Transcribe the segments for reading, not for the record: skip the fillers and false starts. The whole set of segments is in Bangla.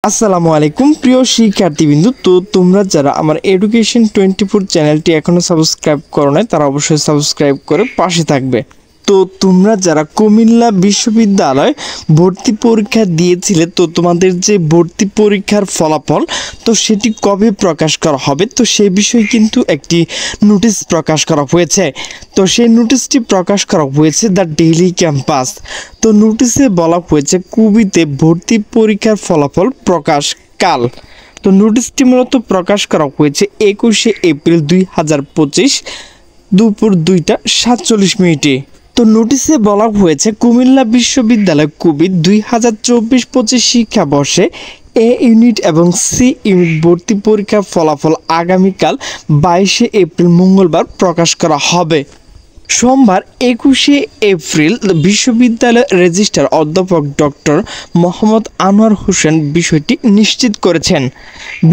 আসসালামু আলাইকুম প্রিয় শিক্ষার্থীবৃন্দু। তো তোমরা যারা আমার এডুকেশন 24 চ্যানেলটি এখনো সাবস্ক্রাইব করো নাই তারা অবশ্যই সাবস্ক্রাইব করে পাশে থাকবে। তো তোমরা যারা কুমিল্লা বিশ্ববিদ্যালয় ভর্তি পরীক্ষা দিয়েছিলে, তো তোমাদের যে ভর্তি পরীক্ষার ফলাফল তো সেটি কবে প্রকাশ করা হবে, তো সেই বিষয়ে কিন্তু একটি নোটিশ প্রকাশ করা হয়েছে। তো সেই নোটিশটি প্রকাশ করা হয়েছে দ্য ডেইলি ক্যাম্পাস। তো নোটিশে বলা হয়েছে কুবিতে ভর্তি পরীক্ষার ফলাফল প্রকাশ কাল। তো নোটিশটি মূলত প্রকাশ করা হয়েছে 21শে এপ্রিল 2025 দুপুর 2টা 47 তো নোটিশে বলা হয়েছে কুমিল্লা বিশ্ববিদ্যালয় কুবি 2024-25 শিক্ষাবর্ষে এ ইউনিট এবং সি ইউনিট ভর্তি পরীক্ষার ফলাফল আগামীকাল 22শে এপ্রিল মঙ্গলবার প্রকাশ করা হবে। সোমবার 21শে এপ্রিল বিশ্ববিদ্যালয়ের রেজিস্ট্রার অধ্যাপক ডক্টর মোহাম্মদ আনোয়ার হোসেন বিষয়টি নিশ্চিত করেছেন।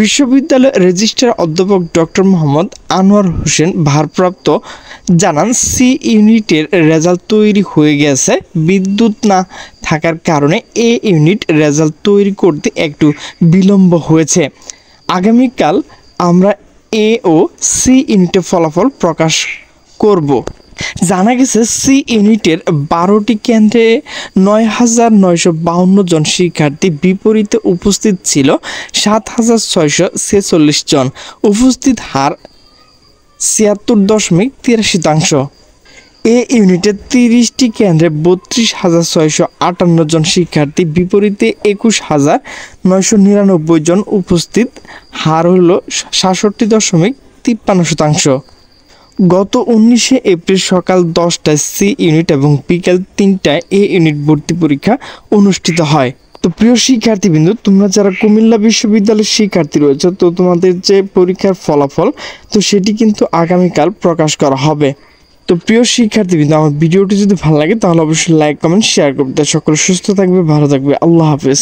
বিশ্ববিদ্যালয়ের রেজিস্ট্রার অধ্যাপক ডক্টর মোহাম্মদ আনোয়ার হোসেন ভারপ্রাপ্ত জানান, সি ইউনিটের রেজাল্ট তৈরি হয়ে গেছে। বিদ্যুৎ না থাকার কারণে এ ইউনিট রেজাল্ট তৈরি করতে একটু বিলম্ব হয়েছে। আগামীকাল আমরা এ ও সি ইউনিটের ফলাফল প্রকাশ করব। জানা গেছে সি ইউনিটের 12টি কেন্দ্রে 9,952 জন শিক্ষার্থী, বিপরীতে উপস্থিত ছিল 7,646 জন। উপস্থিত হার 76.83%। এ ইউনিটের 30টি কেন্দ্রে 32,658 জন শিক্ষার্থী, বিপরীতে 21,999 জন। উপস্থিত হার হল 67.53%। গত 19শে এপ্রিল সকাল 10টায় সি ইউনিট এবং বিকেল 3টায় এ ইউনিট ভর্তি পরীক্ষা অনুষ্ঠিত হয়। তো প্রিয় শিক্ষার্থীবৃন্দ, তোমরা যারা কুমিল্লা বিশ্ববিদ্যালয়ের শিক্ষার্থী রয়েছে, তো তোমাদের যে পরীক্ষার ফলাফল তো সেটি কিন্তু আগামীকাল প্রকাশ করা হবে। তো প্রিয় শিক্ষার্থীবৃন্দ, আমার ভিডিওটি যদি ভালো লাগে তাহলে অবশ্যই লাইক কমেন্ট শেয়ার করবে। সকলে সুস্থ থাকবে, ভালো থাকবে। আল্লাহ হাফেজ।